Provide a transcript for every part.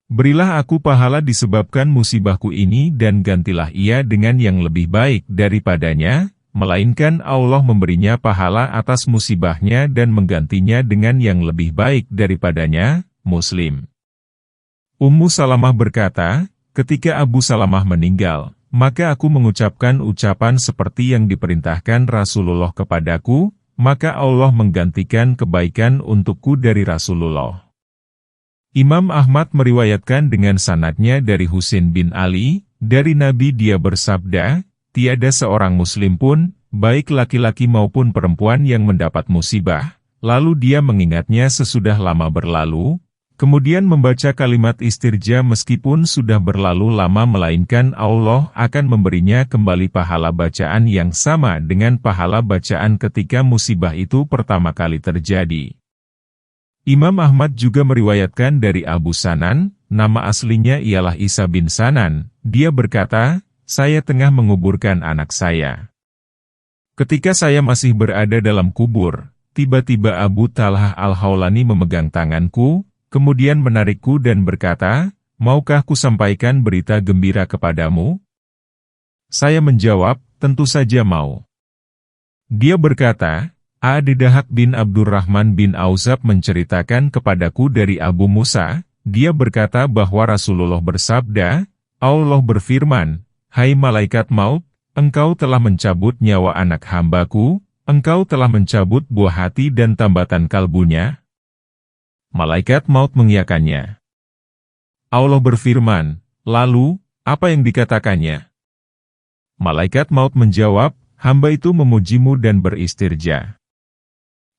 Berilah aku pahala disebabkan musibahku ini dan gantilah ia dengan yang lebih baik daripadanya, melainkan Allah memberinya pahala atas musibahnya dan menggantinya dengan yang lebih baik daripadanya. Muslim. Ummu Salamah berkata, ketika Abu Salamah meninggal, maka aku mengucapkan ucapan seperti yang diperintahkan Rasulullah kepadaku, maka Allah menggantikan kebaikan untukku dari Rasulullah. Imam Ahmad meriwayatkan dengan sanadnya dari Husain bin Ali, dari Nabi dia bersabda, tiada seorang muslim pun, baik laki-laki maupun perempuan yang mendapat musibah, lalu dia mengingatnya sesudah lama berlalu, kemudian membaca kalimat istirja meskipun sudah berlalu lama melainkan Allah akan memberinya kembali pahala bacaan yang sama dengan pahala bacaan ketika musibah itu pertama kali terjadi. Imam Ahmad juga meriwayatkan dari Abu Sanan, nama aslinya ialah Isa bin Sanan, dia berkata, saya tengah menguburkan anak saya. Ketika saya masih berada dalam kubur, tiba-tiba Abu Talhah Al-Haulani memegang tanganku, kemudian menarikku dan berkata, maukah ku sampaikan berita gembira kepadamu? Saya menjawab, tentu saja mau. Dia berkata, Dahak bin Abdurrahman bin Auzab menceritakan kepadaku dari Abu Musa, dia berkata bahwa Rasulullah bersabda, Allah berfirman, hai malaikat maut, engkau telah mencabut nyawa anak hambaku, engkau telah mencabut buah hati dan tambatan kalbunya. Malaikat maut mengiyakannya. Allah berfirman, lalu, apa yang dikatakannya? Malaikat maut menjawab, hamba itu memujimu dan beristirja.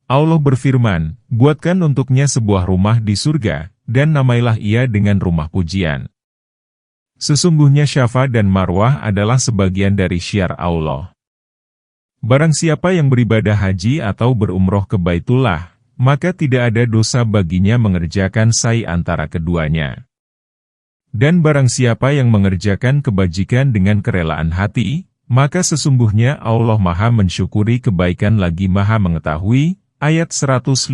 Allah berfirman, buatkan untuknya sebuah rumah di surga, dan namailah ia dengan rumah pujian. Sesungguhnya Syafa dan Marwah adalah sebagian dari syiar Allah. Barang siapa yang beribadah haji atau berumroh ke Baitullah, maka tidak ada dosa baginya mengerjakan sa'i antara keduanya. Dan barang siapa yang mengerjakan kebajikan dengan kerelaan hati, maka sesungguhnya Allah Maha mensyukuri kebaikan lagi Maha mengetahui. Ayat 158.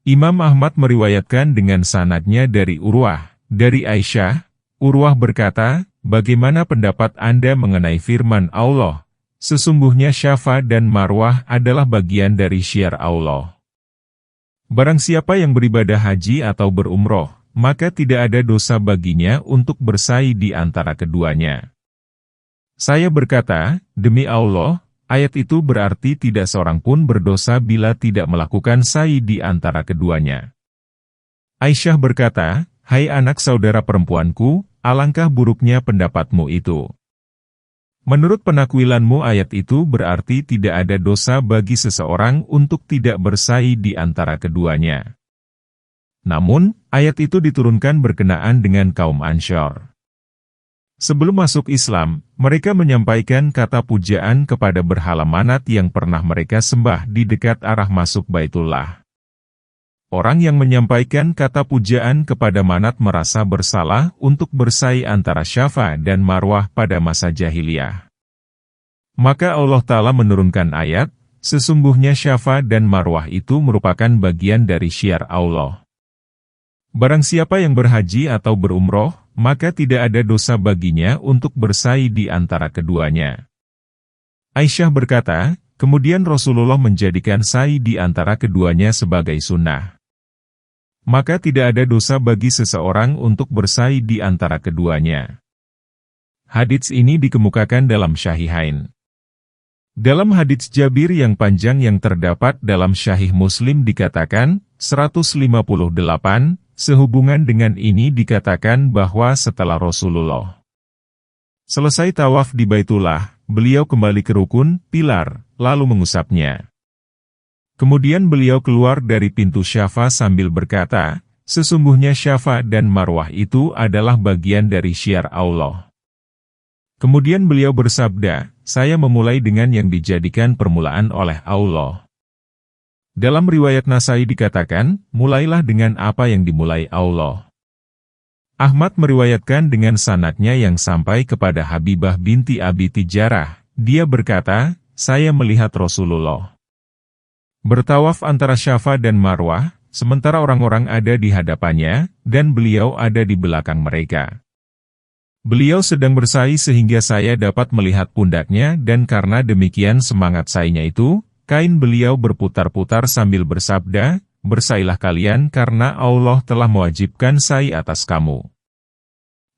Imam Ahmad meriwayatkan dengan sanadnya dari Urwah, dari Aisyah, Urwah berkata, bagaimana pendapat Anda mengenai firman Allah? Sesungguhnya Syafa dan Marwah adalah bagian dari syiar Allah. Barang siapa yang beribadah haji atau berumroh, maka tidak ada dosa baginya untuk bersa'i di antara keduanya. Saya berkata, demi Allah, ayat itu berarti tidak seorang pun berdosa bila tidak melakukan sa'i di antara keduanya. Aisyah berkata, hai anak saudara perempuanku, alangkah buruknya pendapatmu itu. Menurut penakwilanmu ayat itu berarti tidak ada dosa bagi seseorang untuk tidak bersa'i di antara keduanya. Namun, ayat itu diturunkan berkenaan dengan kaum Ansyar. Sebelum masuk Islam, mereka menyampaikan kata pujaan kepada berhala Manat yang pernah mereka sembah di dekat arah masuk Baitullah. Orang yang menyampaikan kata pujaan kepada Manat merasa bersalah untuk bersa'i antara Syafa dan Marwah pada masa jahiliyah. Maka Allah Ta'ala menurunkan ayat, sesungguhnya Syafa dan Marwah itu merupakan bagian dari syiar Allah. Barang siapa yang berhaji atau berumroh, maka tidak ada dosa baginya untuk bersa'i di antara keduanya. Aisyah berkata, kemudian Rasulullah menjadikan sa'i di antara keduanya sebagai sunnah. Maka tidak ada dosa bagi seseorang untuk bersa'i di antara keduanya. Hadits ini dikemukakan dalam Syahihain. Dalam hadits Jabir yang panjang yang terdapat dalam Syahih Muslim dikatakan, 158, sehubungan dengan ini dikatakan bahwa setelah Rasulullah selesai tawaf di Baitullah, beliau kembali ke rukun, pilar, lalu mengusapnya. Kemudian beliau keluar dari pintu Syafa sambil berkata, sesungguhnya Syafa dan Marwah itu adalah bagian dari syiar Allah. Kemudian beliau bersabda, saya memulai dengan yang dijadikan permulaan oleh Allah. Dalam riwayat Nasai dikatakan, mulailah dengan apa yang dimulai Allah. Ahmad meriwayatkan dengan sanadnya yang sampai kepada Habibah binti Abi Tijarah, dia berkata, saya melihat Rasulullah bertawaf antara Syafa dan Marwah, sementara orang-orang ada di hadapannya, dan beliau ada di belakang mereka. Beliau sedang bersa'i sehingga saya dapat melihat pundaknya dan karena demikian semangat sa'inya itu, kain beliau berputar-putar sambil bersabda, "Bersailah kalian karena Allah telah mewajibkan sa'i atas kamu."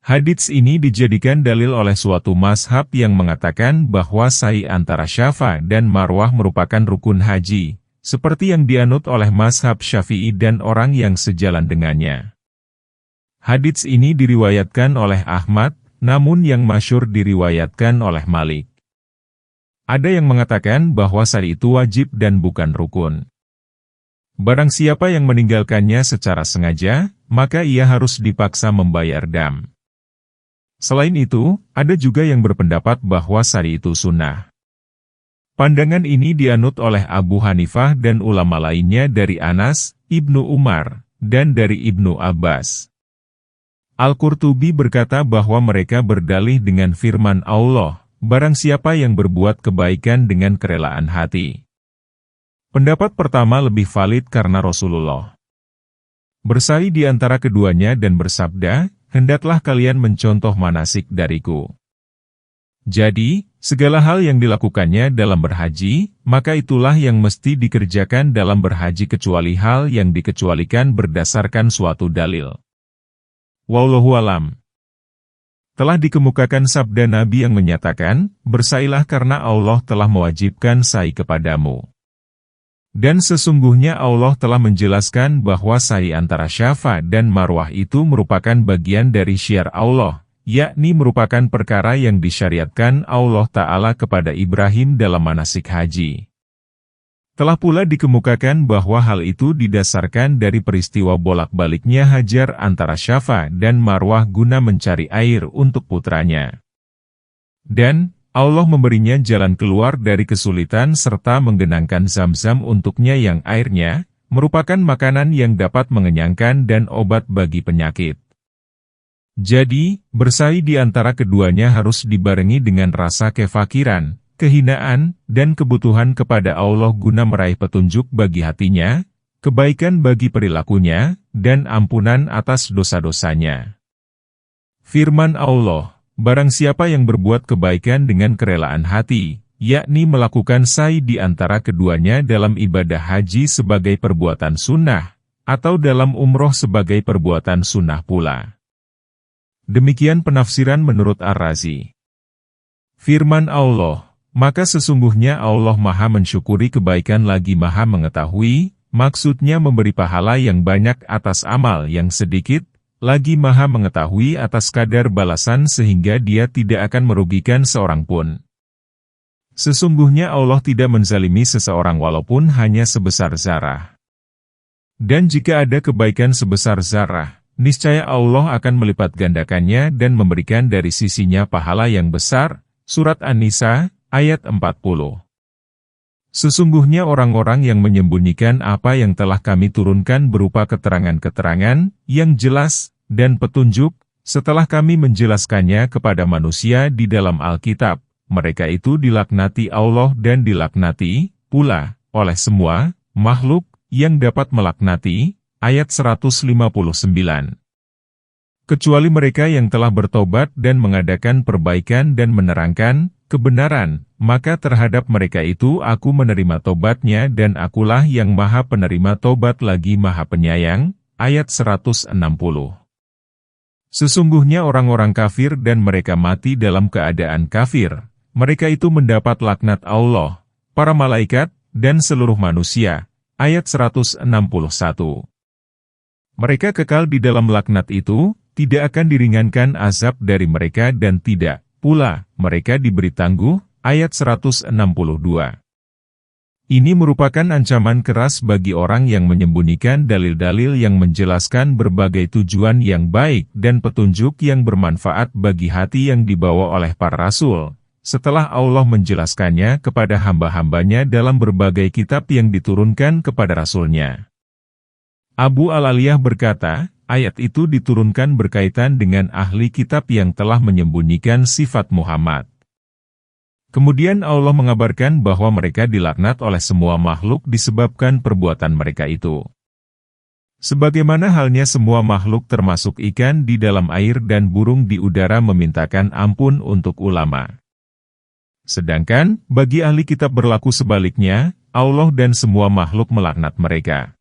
Hadits ini dijadikan dalil oleh suatu mazhab yang mengatakan bahwa sa'i antara Syafa dan Marwah merupakan rukun haji, seperti yang dianut oleh mazhab Syafi'i dan orang yang sejalan dengannya. Hadits ini diriwayatkan oleh Ahmad, namun yang masyhur diriwayatkan oleh Malik. Ada yang mengatakan bahwa sa'i itu wajib dan bukan rukun. Barang siapa yang meninggalkannya secara sengaja, maka ia harus dipaksa membayar dam. Selain itu, ada juga yang berpendapat bahwa sa'i itu sunnah. Pandangan ini dianut oleh Abu Hanifah dan ulama lainnya dari Anas, Ibnu Umar, dan dari Ibnu Abbas. Al-Qurtubi berkata bahwa mereka berdalih dengan firman Allah, "Barang siapa yang berbuat kebaikan dengan kerelaan hati." Pendapat pertama lebih valid karena Rasulullah bersa'i di antara keduanya dan bersabda, "Hendaklah kalian mencontoh manasik dariku." Jadi, segala hal yang dilakukannya dalam berhaji, maka itulah yang mesti dikerjakan dalam berhaji kecuali hal yang dikecualikan berdasarkan suatu dalil. Wallahu alam. Telah dikemukakan sabda Nabi yang menyatakan, "Bersailah karena Allah telah mewajibkan sa'i kepadamu." Dan sesungguhnya Allah telah menjelaskan bahwa sa'i antara Syafa dan Marwah itu merupakan bagian dari syiar Allah, yakni merupakan perkara yang disyariatkan Allah Ta'ala kepada Ibrahim dalam manasik haji. Telah pula dikemukakan bahwa hal itu didasarkan dari peristiwa bolak-baliknya Hajar antara Syafa dan Marwah guna mencari air untuk putranya. Dan Allah memberinya jalan keluar dari kesulitan serta menggenangkan Zam-Zam untuknya yang airnya merupakan makanan yang dapat mengenyangkan dan obat bagi penyakit. Jadi, bersa'i di antara keduanya harus dibarengi dengan rasa kefakiran, kehinaan, dan kebutuhan kepada Allah guna meraih petunjuk bagi hatinya, kebaikan bagi perilakunya, dan ampunan atas dosa-dosanya. Firman Allah, "Barang siapa yang berbuat kebaikan dengan kerelaan hati, yakni melakukan sa'i di antara keduanya dalam ibadah haji sebagai perbuatan sunnah, atau dalam umroh sebagai perbuatan sunnah pula." Demikian penafsiran menurut Ar-Razi. Firman Allah, "Maka sesungguhnya Allah Maha mensyukuri kebaikan lagi Maha mengetahui," maksudnya memberi pahala yang banyak atas amal yang sedikit, lagi Maha mengetahui atas kadar balasan sehingga Dia tidak akan merugikan seorang pun. Sesungguhnya Allah tidak menzalimi seseorang walaupun hanya sebesar zarah. Dan jika ada kebaikan sebesar zarah, niscaya Allah akan melipat gandakannya dan memberikan dari sisinya pahala yang besar. Surat An-Nisa, ayat 40. Sesungguhnya orang-orang yang menyembunyikan apa yang telah kami turunkan berupa keterangan-keterangan yang jelas dan petunjuk, setelah kami menjelaskannya kepada manusia di dalam Alkitab, mereka itu dilaknati Allah dan dilaknati pula oleh semua makhluk yang dapat melaknati. Ayat 159. Kecuali mereka yang telah bertobat dan mengadakan perbaikan dan menerangkan kebenaran, maka terhadap mereka itu aku menerima tobatnya dan akulah yang Maha penerima tobat lagi Maha penyayang. Ayat 160. Sesungguhnya orang-orang kafir dan mereka mati dalam keadaan kafir, mereka itu mendapat laknat Allah, para malaikat, dan seluruh manusia. Ayat 161. Mereka kekal di dalam laknat itu, tidak akan diringankan azab dari mereka dan tidak pula mereka diberi tangguh. Ayat 162. Ini merupakan ancaman keras bagi orang yang menyembunyikan dalil-dalil yang menjelaskan berbagai tujuan yang baik dan petunjuk yang bermanfaat bagi hati yang dibawa oleh para rasul, setelah Allah menjelaskannya kepada hamba-hambanya dalam berbagai kitab yang diturunkan kepada rasulnya. Abu Al-Aliyah berkata, ayat itu diturunkan berkaitan dengan ahli kitab yang telah menyembunyikan sifat Muhammad. Kemudian Allah mengabarkan bahwa mereka dilaknat oleh semua makhluk disebabkan perbuatan mereka itu. Sebagaimana halnya semua makhluk termasuk ikan di dalam air dan burung di udara memintakan ampun untuk ulama. Sedangkan, bagi ahli kitab berlaku sebaliknya, Allah dan semua makhluk melaknat mereka.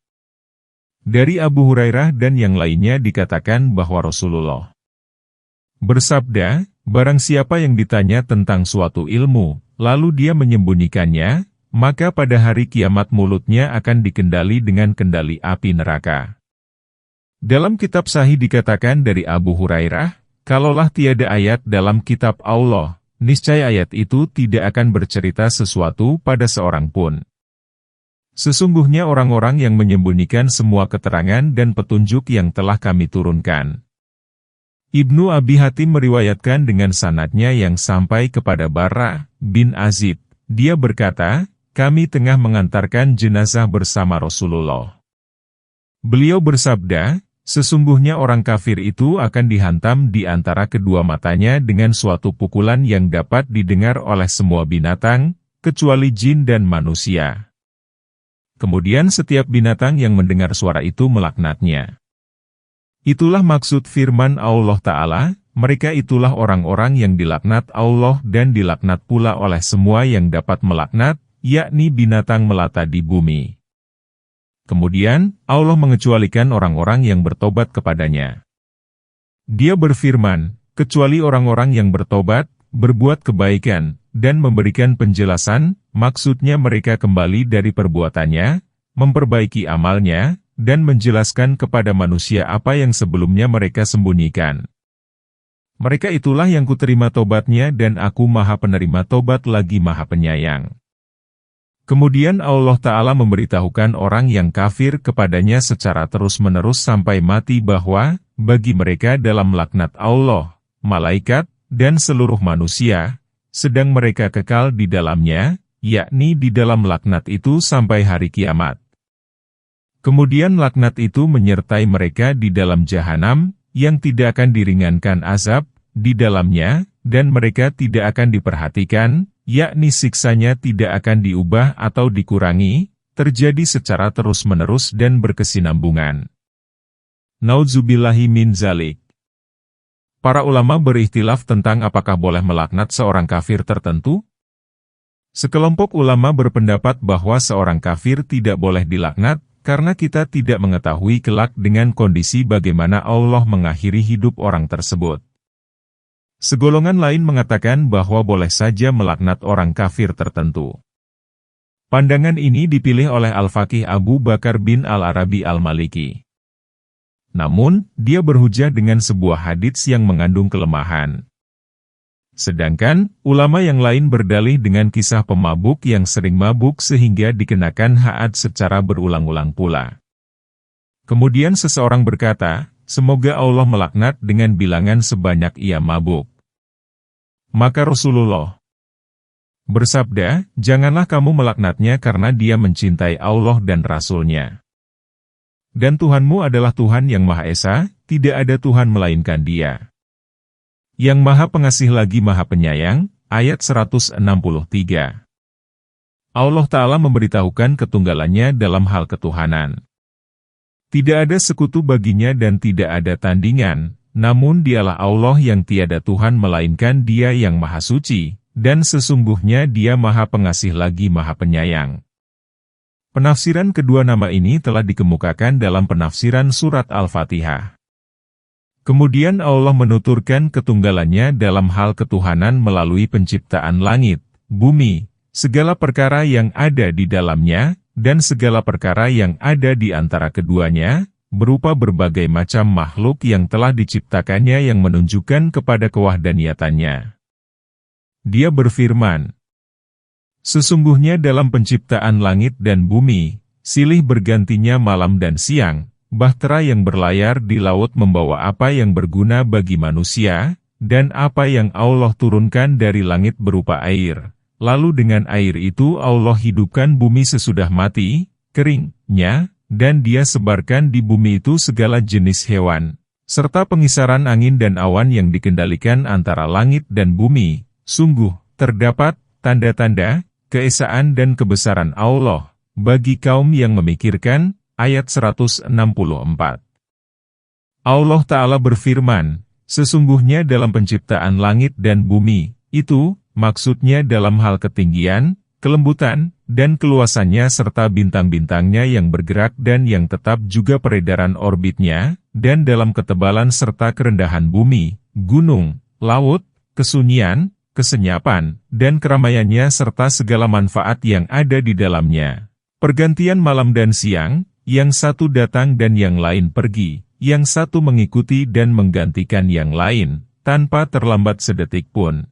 Dari Abu Hurairah dan yang lainnya dikatakan bahwa Rasulullah bersabda, barang siapa yang ditanya tentang suatu ilmu, lalu dia menyembunyikannya, maka pada hari kiamat mulutnya akan dikendali dengan kendali api neraka. Dalam kitab Sahih dikatakan dari Abu Hurairah, kalaulah tiada ayat dalam kitab Allah, niscaya ayat itu tidak akan bercerita sesuatu pada seorang pun. Sesungguhnya orang-orang yang menyembunyikan semua keterangan dan petunjuk yang telah kami turunkan. Ibnu Abi Hatim meriwayatkan dengan sanadnya yang sampai kepada Bara bin Azib. Dia berkata, kami tengah mengantarkan jenazah bersama Rasulullah. Beliau bersabda, sesungguhnya orang kafir itu akan dihantam di antara kedua matanya dengan suatu pukulan yang dapat didengar oleh semua binatang, kecuali jin dan manusia. Kemudian setiap binatang yang mendengar suara itu melaknatnya. Itulah maksud firman Allah Ta'ala, mereka itulah orang-orang yang dilaknat Allah dan dilaknat pula oleh semua yang dapat melaknat, yakni binatang melata di bumi. Kemudian, Allah mengecualikan orang-orang yang bertobat kepadanya. Dia berfirman, kecuali orang-orang yang bertobat, berbuat kebaikan, dan memberikan penjelasan, maksudnya mereka kembali dari perbuatannya, memperbaiki amalnya, dan menjelaskan kepada manusia apa yang sebelumnya mereka sembunyikan. Mereka itulah yang kuterima tobatnya dan aku maha penerima tobat lagi maha penyayang. Kemudian Allah Ta'ala memberitahukan orang yang kafir kepadanya secara terus-menerus sampai mati bahwa, bagi mereka dalam laknat Allah, malaikat, dan seluruh manusia, sedang mereka kekal di dalamnya, yakni di dalam laknat itu sampai hari kiamat. Kemudian laknat itu menyertai mereka di dalam jahanam, yang tidak akan diringankan azab, di dalamnya, dan mereka tidak akan diperhatikan, yakni siksanya tidak akan diubah atau dikurangi, terjadi secara terus-menerus dan berkesinambungan. Naudzubillahi min zalik. Para ulama berikhtilaf tentang apakah boleh melaknat seorang kafir tertentu. Sekelompok ulama berpendapat bahwa seorang kafir tidak boleh dilaknat, karena kita tidak mengetahui kelak dengan kondisi bagaimana Allah mengakhiri hidup orang tersebut. Segolongan lain mengatakan bahwa boleh saja melaknat orang kafir tertentu. Pandangan ini dipilih oleh Al-Faqih Abu Bakar bin Al-Arabi Al-Maliki. Namun, dia berhujah dengan sebuah hadits yang mengandung kelemahan. Sedangkan, ulama yang lain berdalih dengan kisah pemabuk yang sering mabuk sehingga dikenakan had secara berulang-ulang pula. Kemudian seseorang berkata, semoga Allah melaknat dengan bilangan sebanyak ia mabuk. Maka Rasulullah bersabda, janganlah kamu melaknatnya karena dia mencintai Allah dan Rasul-Nya. Dan Tuhanmu adalah Tuhan yang Maha Esa, tidak ada Tuhan melainkan Dia. Yang Maha Pengasih lagi Maha Penyayang, ayat 163. Allah Ta'ala memberitahukan ketunggalannya dalam hal ketuhanan. Tidak ada sekutu baginya dan tidak ada tandingan, namun dialah Allah yang tiada Tuhan melainkan Dia yang Maha Suci, dan sesungguhnya Dia Maha Pengasih lagi Maha Penyayang. Penafsiran kedua nama ini telah dikemukakan dalam penafsiran surat Al-Fatihah. Kemudian Allah menuturkan ketunggalannya dalam hal ketuhanan melalui penciptaan langit, bumi, segala perkara yang ada di dalamnya, dan segala perkara yang ada di antara keduanya, berupa berbagai macam makhluk yang telah diciptakannya yang menunjukkan kepada kewahdaniyatannya. Dia berfirman, sesungguhnya dalam penciptaan langit dan bumi, silih bergantinya malam dan siang, bahtera yang berlayar di laut membawa apa yang berguna bagi manusia, dan apa yang Allah turunkan dari langit berupa air. Lalu dengan air itu Allah hidupkan bumi sesudah mati, keringnya, dan Dia sebarkan di bumi itu segala jenis hewan, serta pengisaran angin dan awan yang dikendalikan antara langit dan bumi. Sungguh, terdapat tanda-tanda keesaan dan kebesaran Allah bagi kaum yang memikirkan, ayat 164. Allah Ta'ala berfirman, sesungguhnya dalam penciptaan langit dan bumi, itu, maksudnya dalam hal ketinggian, kelembutan, dan keluasannya serta bintang-bintangnya yang bergerak dan yang tetap juga peredaran orbitnya, dan dalam ketebalan serta kerendahan bumi, gunung, laut, kesunyian, kesenyapan, dan keramaiannya serta segala manfaat yang ada di dalamnya. Pergantian malam dan siang, yang satu datang dan yang lain pergi, yang satu mengikuti dan menggantikan yang lain, tanpa terlambat sedetik pun.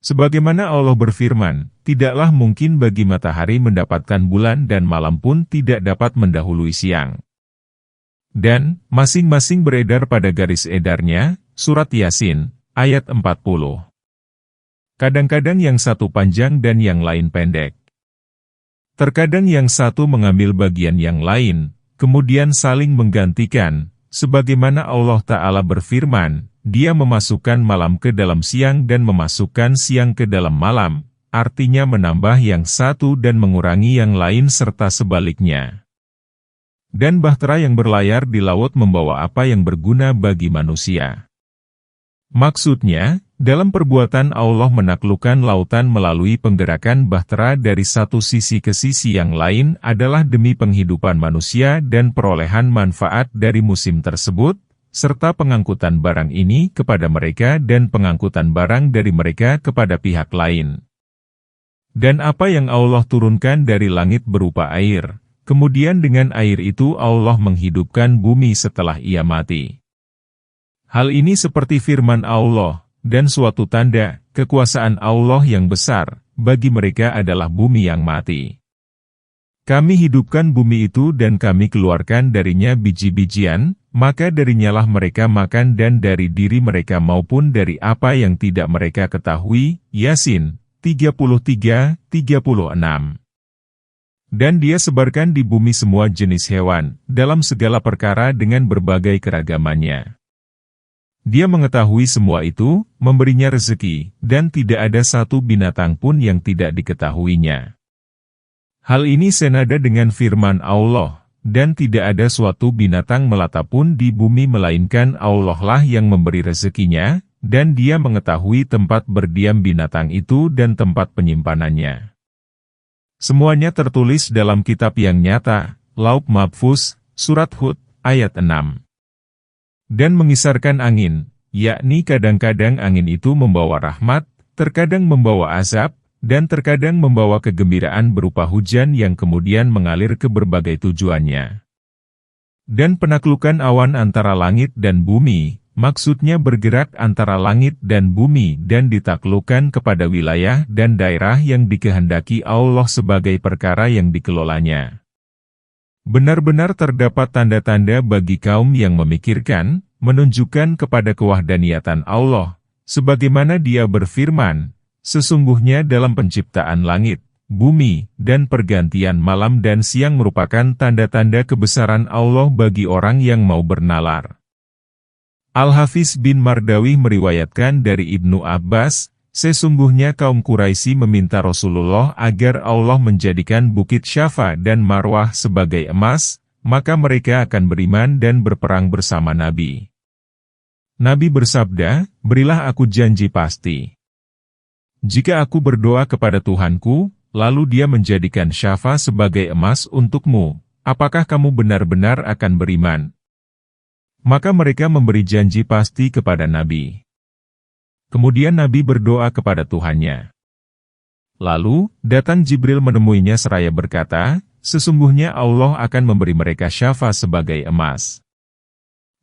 Sebagaimana Allah berfirman, tidaklah mungkin bagi matahari mendapatkan bulan dan malam pun tidak dapat mendahului siang. Dan, masing-masing beredar pada garis edarnya, Surat Yasin, ayat 40. Kadang-kadang yang satu panjang dan yang lain pendek. Terkadang yang satu mengambil bagian yang lain, kemudian saling menggantikan, sebagaimana Allah Ta'ala berfirman, Dia memasukkan malam ke dalam siang dan memasukkan siang ke dalam malam, artinya menambah yang satu dan mengurangi yang lain serta sebaliknya. Dan bahtera yang berlayar di laut membawa apa yang berguna bagi manusia. Maksudnya, dalam perbuatan Allah menaklukkan lautan melalui penggerakan bahtera dari satu sisi ke sisi yang lain adalah demi penghidupan manusia dan perolehan manfaat dari musim tersebut, serta pengangkutan barang ini kepada mereka dan pengangkutan barang dari mereka kepada pihak lain. Dan apa yang Allah turunkan dari langit berupa air, kemudian dengan air itu Allah menghidupkan bumi setelah ia mati. Hal ini seperti firman Allah, dan suatu tanda, kekuasaan Allah yang besar, bagi mereka adalah bumi yang mati. Kami hidupkan bumi itu dan kami keluarkan darinya biji-bijian, maka darinyalah mereka makan dan dari diri mereka maupun dari apa yang tidak mereka ketahui. Yasin, 33-36. Dan Dia sebarkan di bumi semua jenis hewan, dalam segala perkara dengan berbagai keragamannya. Dia mengetahui semua itu, memberinya rezeki, dan tidak ada satu binatang pun yang tidak diketahuinya. Hal ini senada dengan firman Allah, dan tidak ada suatu binatang melata pun di bumi melainkan Allah lah yang memberi rezekinya, dan Dia mengetahui tempat berdiam binatang itu dan tempat penyimpanannya. Semuanya tertulis dalam kitab yang nyata, Lauh Mahfuz, Surat Hud, ayat 6. Dan mengisarkan angin, yakni kadang-kadang angin itu membawa rahmat, terkadang membawa azab, dan terkadang membawa kegembiraan berupa hujan yang kemudian mengalir ke berbagai tujuannya. Dan penaklukan awan antara langit dan bumi, maksudnya bergerak antara langit dan bumi dan ditaklukkan kepada wilayah dan daerah yang dikehendaki Allah sebagai perkara yang dikelolanya. Benar-benar terdapat tanda-tanda bagi kaum yang memikirkan, menunjukkan kepada kewahdaniatan Allah, sebagaimana Dia berfirman, sesungguhnya dalam penciptaan langit, bumi, dan pergantian malam dan siang merupakan tanda-tanda kebesaran Allah bagi orang yang mau bernalar. Al-Hafiz bin Mardawi meriwayatkan dari Ibnu Abbas, sesungguhnya kaum Quraisy meminta Rasulullah agar Allah menjadikan Bukit Syafa dan Marwah sebagai emas, maka mereka akan beriman dan berperang bersama Nabi. Nabi bersabda, berilah aku janji pasti. Jika aku berdoa kepada Tuhanku, lalu Dia menjadikan Syafa sebagai emas untukmu, apakah kamu benar-benar akan beriman? Maka mereka memberi janji pasti kepada Nabi. Kemudian Nabi berdoa kepada Tuhannya. Lalu, datang Jibril menemuinya seraya berkata, sesungguhnya Allah akan memberi mereka Syafa sebagai emas.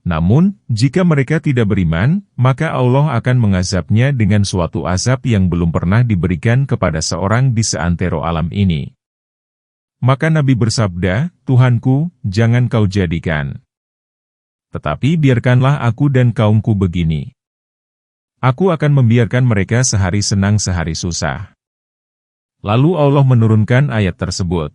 Namun, jika mereka tidak beriman, maka Allah akan mengazabnya dengan suatu azab yang belum pernah diberikan kepada seorang di seantero alam ini. Maka Nabi bersabda, Tuhanku, jangan kau jadikan. Tetapi biarkanlah aku dan kaumku begini. Aku akan membiarkan mereka sehari senang sehari susah. Lalu Allah menurunkan ayat tersebut.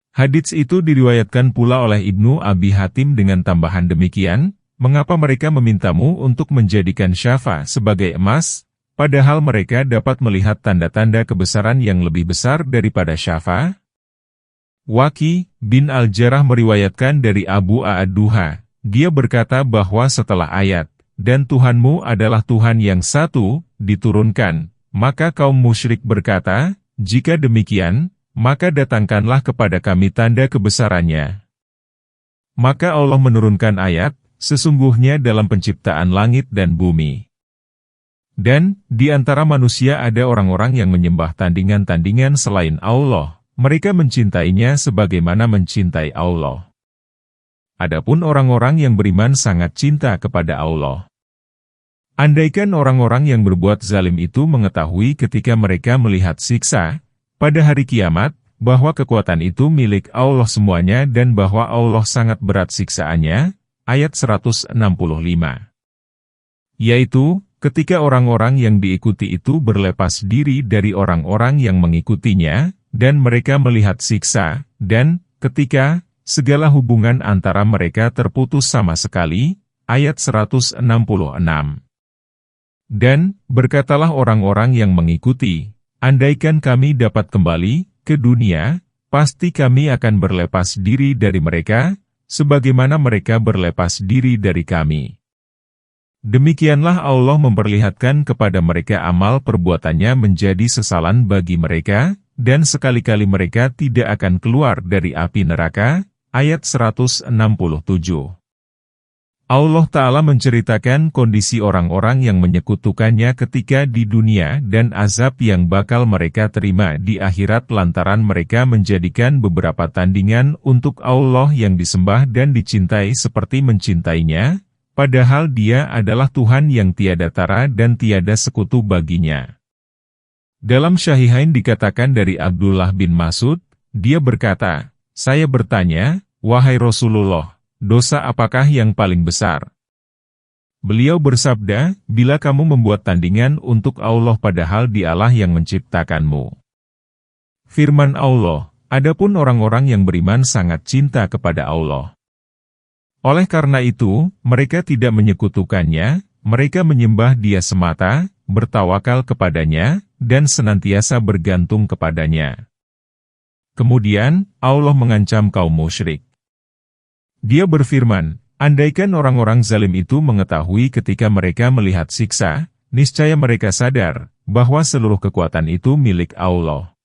Hadits itu diriwayatkan pula oleh Ibnu Abi Hatim dengan tambahan demikian, mengapa mereka memintamu untuk menjadikan Syafa sebagai emas, padahal mereka dapat melihat tanda-tanda kebesaran yang lebih besar daripada Syafa? Waqi bin Al-Jarrah meriwayatkan dari Abu A'ad-Duha, dia berkata bahwa setelah ayat, "Dan Tuhanmu adalah Tuhan yang satu," diturunkan, maka kaum musyrik berkata, "Jika demikian, maka datangkanlah kepada kami tanda kebesarannya." Maka Allah menurunkan ayat, "Sesungguhnya dalam penciptaan langit dan bumi. Dan, di antara manusia ada orang-orang yang menyembah tandingan-tandingan selain Allah, mereka mencintainya sebagaimana mencintai Allah. Adapun orang-orang yang beriman sangat cinta kepada Allah. Andaikan orang-orang yang berbuat zalim itu mengetahui ketika mereka melihat siksa, pada hari kiamat, bahwa kekuatan itu milik Allah semuanya dan bahwa Allah sangat berat siksaannya, ayat 165. Yaitu, ketika orang-orang yang diikuti itu berlepas diri dari orang-orang yang mengikutinya, dan mereka melihat siksa, dan, ketika, segala hubungan antara mereka terputus sama sekali, ayat 166. Dan, berkatalah orang-orang yang mengikuti, andaikan kami dapat kembali ke dunia, pasti kami akan berlepas diri dari mereka, sebagaimana mereka berlepas diri dari kami. Demikianlah Allah memperlihatkan kepada mereka amal perbuatannya menjadi sesalan bagi mereka, dan sekali-kali mereka tidak akan keluar dari api neraka, ayat 167. Allah Ta'ala menceritakan kondisi orang-orang yang menyekutukannya ketika di dunia dan azab yang bakal mereka terima di akhirat lantaran mereka menjadikan beberapa tandingan untuk Allah yang disembah dan dicintai seperti mencintainya, padahal Dia adalah Tuhan yang tiada tara dan tiada sekutu baginya. Dalam Syahihain dikatakan dari Abdullah bin Mas'ud, dia berkata, "Saya bertanya, wahai Rasulullah, dosa apakah yang paling besar?" Beliau bersabda, "Bila kamu membuat tandingan untuk Allah padahal Dialah yang menciptakanmu." Firman Allah, "Adapun orang-orang yang beriman sangat cinta kepada Allah. Oleh karena itu, mereka tidak menyekutukannya, mereka menyembah Dia semata, bertawakal kepadanya, dan senantiasa bergantung kepadanya." Kemudian, Allah mengancam kaum musyrik. Dia berfirman, andaikan orang-orang zalim itu mengetahui ketika mereka melihat siksa, niscaya mereka sadar bahwa seluruh kekuatan itu milik Allah.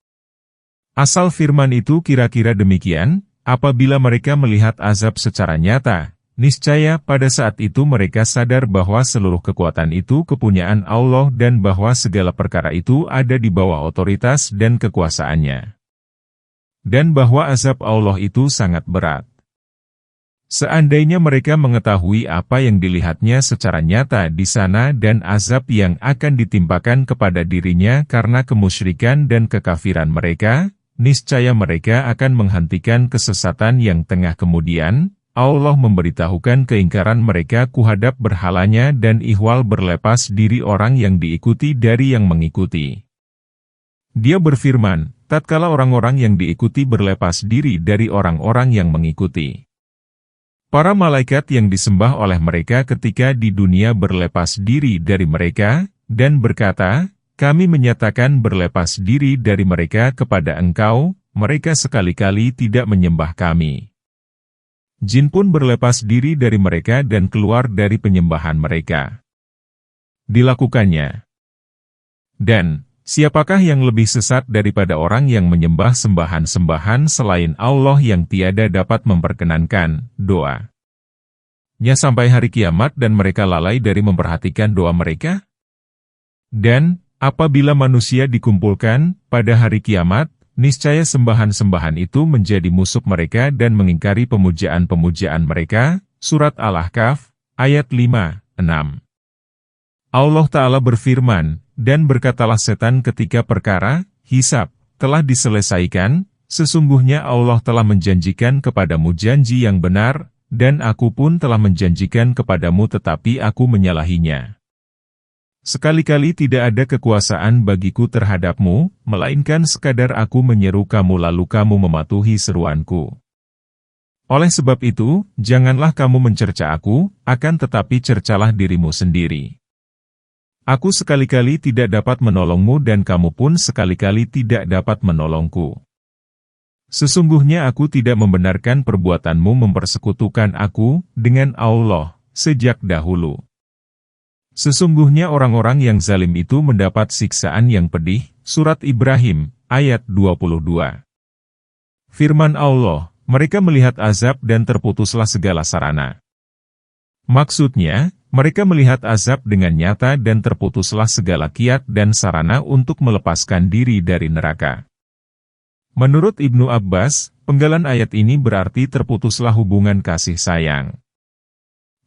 Asal firman itu kira-kira demikian, apabila mereka melihat azab secara nyata, niscaya pada saat itu mereka sadar bahwa seluruh kekuatan itu kepunyaan Allah dan bahwa segala perkara itu ada di bawah otoritas dan kekuasaannya. Dan bahwa azab Allah itu sangat berat. Seandainya mereka mengetahui apa yang dilihatnya secara nyata di sana dan azab yang akan ditimpakan kepada dirinya karena kemusyrikan dan kekafiran mereka, niscaya mereka akan menghentikan kesesatan yang tengah kemudian, Allah memberitahukan keingkaran mereka kuhadap berhalanya dan ihwal berlepas diri orang yang diikuti dari yang mengikuti. Dia berfirman, tatkala orang-orang yang diikuti berlepas diri dari orang-orang yang mengikuti. Para malaikat yang disembah oleh mereka ketika di dunia berlepas diri dari mereka, dan berkata, kami menyatakan berlepas diri dari mereka kepada engkau, mereka sekali-kali tidak menyembah kami. Jin pun berlepas diri dari mereka dan keluar dari penyembahan mereka. Dilakukannya. Dan, siapakah yang lebih sesat daripada orang yang menyembah sembahan-sembahan selain Allah yang tiada dapat memperkenankan doa-nya sampai hari kiamat dan mereka lalai dari memperhatikan doa mereka? Dan, apabila manusia dikumpulkan pada hari kiamat, niscaya sembahan-sembahan itu menjadi musuh mereka dan mengingkari pemujaan-pemujaan mereka. Surat Al-Ahqaf, ayat 5-6. Allah Ta'ala berfirman, dan berkatalah setan ketika perkara, hisab, telah diselesaikan, sesungguhnya Allah telah menjanjikan kepadamu janji yang benar, dan aku pun telah menjanjikan kepadamu tetapi aku menyalahinya. Sekali-kali tidak ada kekuasaan bagiku terhadapmu, melainkan sekadar aku menyeru kamu lalu kamu mematuhi seruanku. Oleh sebab itu, janganlah kamu mencerca aku, akan tetapi cercalah dirimu sendiri. Aku sekali-kali tidak dapat menolongmu dan kamu pun sekali-kali tidak dapat menolongku. Sesungguhnya aku tidak membenarkan perbuatanmu mempersekutukan aku dengan Allah sejak dahulu. Sesungguhnya orang-orang yang zalim itu mendapat siksaan yang pedih. Surat Ibrahim, ayat 22. Firman Allah, mereka melihat azab dan terputuslah segala sarana. Maksudnya, mereka melihat azab dengan nyata dan terputuslah segala kiat dan sarana untuk melepaskan diri dari neraka. Menurut Ibnu Abbas, penggalan ayat ini berarti terputuslah hubungan kasih sayang.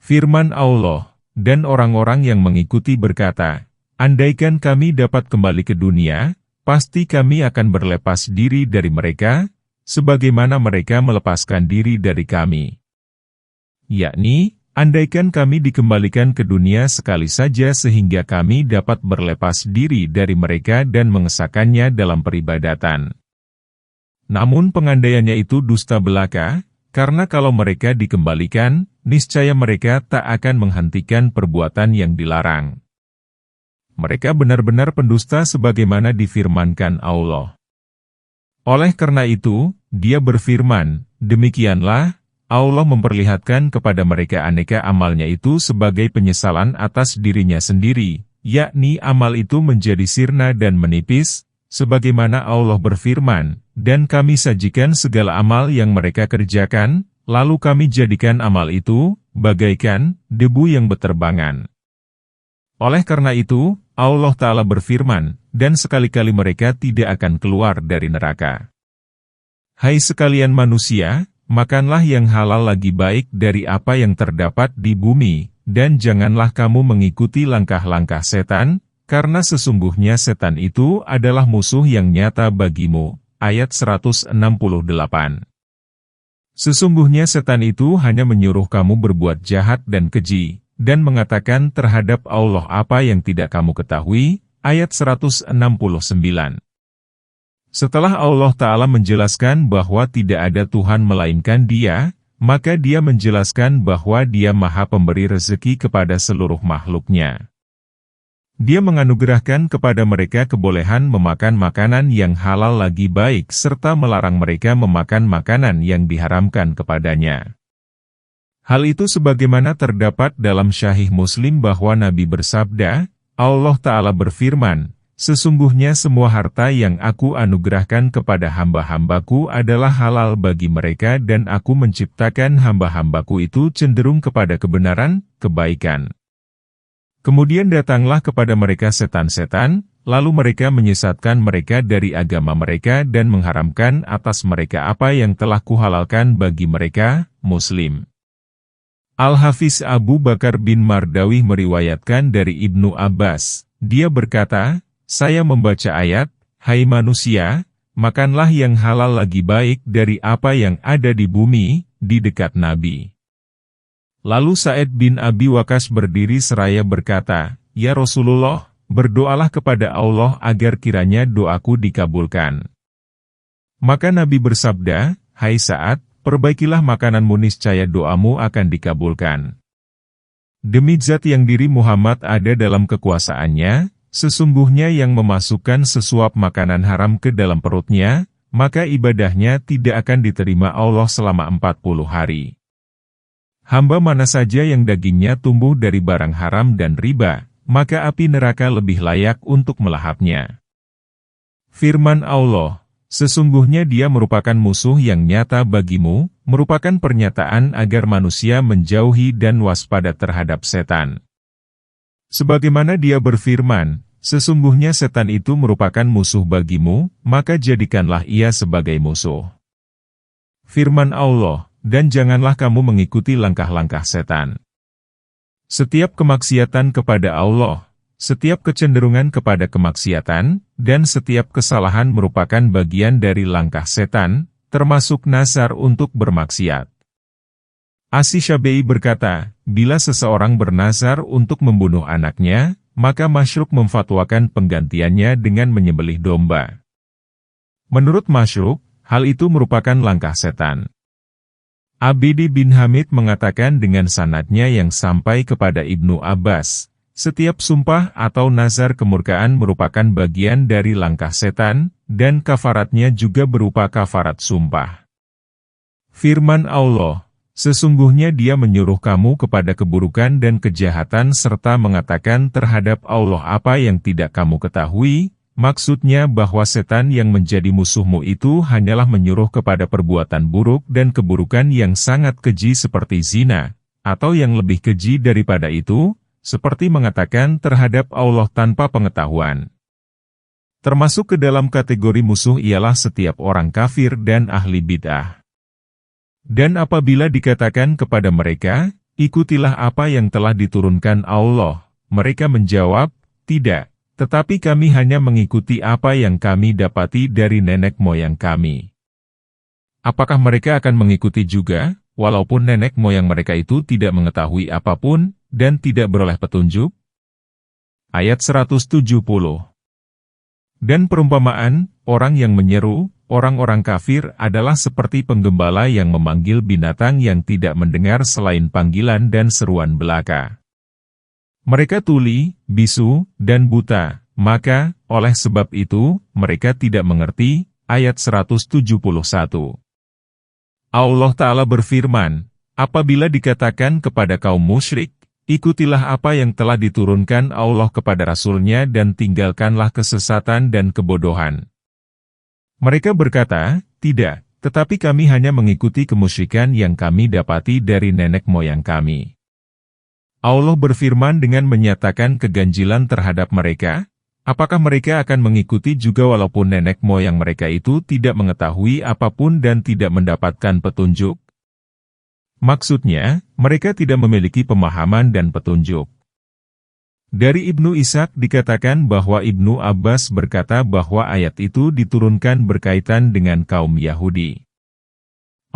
Firman Allah, dan orang-orang yang mengikuti berkata, andaikan kami dapat kembali ke dunia, pasti kami akan berlepas diri dari mereka, sebagaimana mereka melepaskan diri dari kami. Yakni, andaikan kami dikembalikan ke dunia sekali saja sehingga kami dapat berlepas diri dari mereka dan mengesahkannya dalam peribadatan. Namun pengandaiannya itu dusta belaka, karena kalau mereka dikembalikan, niscaya mereka tak akan menghentikan perbuatan yang dilarang. Mereka benar-benar pendusta sebagaimana difirmankan Allah. Oleh karena itu, Dia berfirman, demikianlah, Allah memperlihatkan kepada mereka aneka amalnya itu sebagai penyesalan atas dirinya sendiri, yakni amal itu menjadi sirna dan menipis, sebagaimana Allah berfirman, dan kami sajikan segala amal yang mereka kerjakan, lalu kami jadikan amal itu, bagaikan debu yang berterbangan. Oleh karena itu, Allah Ta'ala berfirman, dan sekali-kali mereka tidak akan keluar dari neraka. Hai sekalian manusia, makanlah yang halal lagi baik dari apa yang terdapat di bumi, dan janganlah kamu mengikuti langkah-langkah setan, karena sesungguhnya setan itu adalah musuh yang nyata bagimu. Ayat 168. Sesungguhnya setan itu hanya menyuruh kamu berbuat jahat dan keji, dan mengatakan terhadap Allah apa yang tidak kamu ketahui. Ayat 169. Setelah Allah Ta'ala menjelaskan bahwa tidak ada Tuhan melainkan Dia, maka Dia menjelaskan bahwa Dia Maha Pemberi rezeki kepada seluruh makhluknya. Dia menganugerahkan kepada mereka kebolehan memakan makanan yang halal lagi baik serta melarang mereka memakan makanan yang diharamkan kepadanya. Hal itu sebagaimana terdapat dalam Sahih Muslim bahwa Nabi bersabda, Allah Ta'ala berfirman, sesungguhnya semua harta yang aku anugerahkan kepada hamba-hambaku adalah halal bagi mereka dan aku menciptakan hamba-hambaku itu cenderung kepada kebenaran, kebaikan. Kemudian datanglah kepada mereka setan-setan, lalu mereka menyesatkan mereka dari agama mereka dan mengharamkan atas mereka apa yang telah kuhalalkan bagi mereka, Muslim. Al-Hafiz Abu Bakar bin Mardawi meriwayatkan dari Ibnu Abbas, dia berkata, saya membaca ayat, hai manusia, makanlah yang halal lagi baik dari apa yang ada di bumi, di dekat Nabi. Lalu Sa'id bin Abi Waqqas berdiri seraya berkata, ya Rasulullah, berdoalah kepada Allah agar kiranya doaku dikabulkan. Maka Nabi bersabda, hai Sa'ad, perbaikilah makananmu niscaya doamu akan dikabulkan. Demi zat yang diri Muhammad ada dalam kekuasaannya, sesungguhnya yang memasukkan sesuap makanan haram ke dalam perutnya, maka ibadahnya tidak akan diterima Allah selama 40 hari. Hamba mana saja yang dagingnya tumbuh dari barang haram dan riba, maka api neraka lebih layak untuk melahapnya. Firman Allah, sesungguhnya Dia merupakan musuh yang nyata bagimu, merupakan pernyataan agar manusia menjauhi dan waspada terhadap setan. Sebagaimana Dia berfirman, sesungguhnya setan itu merupakan musuh bagimu, maka jadikanlah ia sebagai musuh. Firman Allah, dan janganlah kamu mengikuti langkah-langkah setan. Setiap kemaksiatan kepada Allah, setiap kecenderungan kepada kemaksiatan, dan setiap kesalahan merupakan bagian dari langkah setan, termasuk nazar untuk bermaksiat. Asy-Syafi'i berkata, bila seseorang bernazar untuk membunuh anaknya, maka Masyruq memfatwakan penggantiannya dengan menyembelih domba. Menurut Masyruq, hal itu merupakan langkah setan. Abidi bin Hamid mengatakan dengan sanadnya yang sampai kepada Ibnu Abbas, setiap sumpah atau nazar kemurkaan merupakan bagian dari langkah setan, dan kafaratnya juga berupa kafarat sumpah. Firman Allah, sesungguhnya Dia menyuruh kamu kepada keburukan dan kejahatan serta mengatakan terhadap Allah apa yang tidak kamu ketahui, maksudnya bahwa setan yang menjadi musuhmu itu hanyalah menyuruh kepada perbuatan buruk dan keburukan yang sangat keji seperti zina, atau yang lebih keji daripada itu, seperti mengatakan terhadap Allah tanpa pengetahuan. Termasuk ke dalam kategori musuh ialah setiap orang kafir dan ahli bid'ah. Dan apabila dikatakan kepada mereka, ikutilah apa yang telah diturunkan Allah, mereka menjawab, tidak, tetapi kami hanya mengikuti apa yang kami dapati dari nenek moyang kami. Apakah mereka akan mengikuti juga, walaupun nenek moyang mereka itu tidak mengetahui apapun, dan tidak beroleh petunjuk? Ayat 170. Dan perumpamaan, orang yang menyeru, orang-orang kafir adalah seperti penggembala yang memanggil binatang yang tidak mendengar selain panggilan dan seruan belaka. Mereka tuli, bisu, dan buta, maka, oleh sebab itu, mereka tidak mengerti. Ayat 171. Allah Ta'ala berfirman, apabila dikatakan kepada kaum musyrik, ikutilah apa yang telah diturunkan Allah kepada Rasul-Nya dan tinggalkanlah kesesatan dan kebodohan. Mereka berkata, tidak, tetapi kami hanya mengikuti kemusyrikan yang kami dapati dari nenek moyang kami. Allah berfirman dengan menyatakan keganjilan terhadap mereka, apakah mereka akan mengikuti juga walaupun nenek moyang mereka itu tidak mengetahui apapun dan tidak mendapatkan petunjuk? Maksudnya, mereka tidak memiliki pemahaman dan petunjuk. Dari Ibnu Ishaq dikatakan bahwa Ibnu Abbas berkata bahwa ayat itu diturunkan berkaitan dengan kaum Yahudi.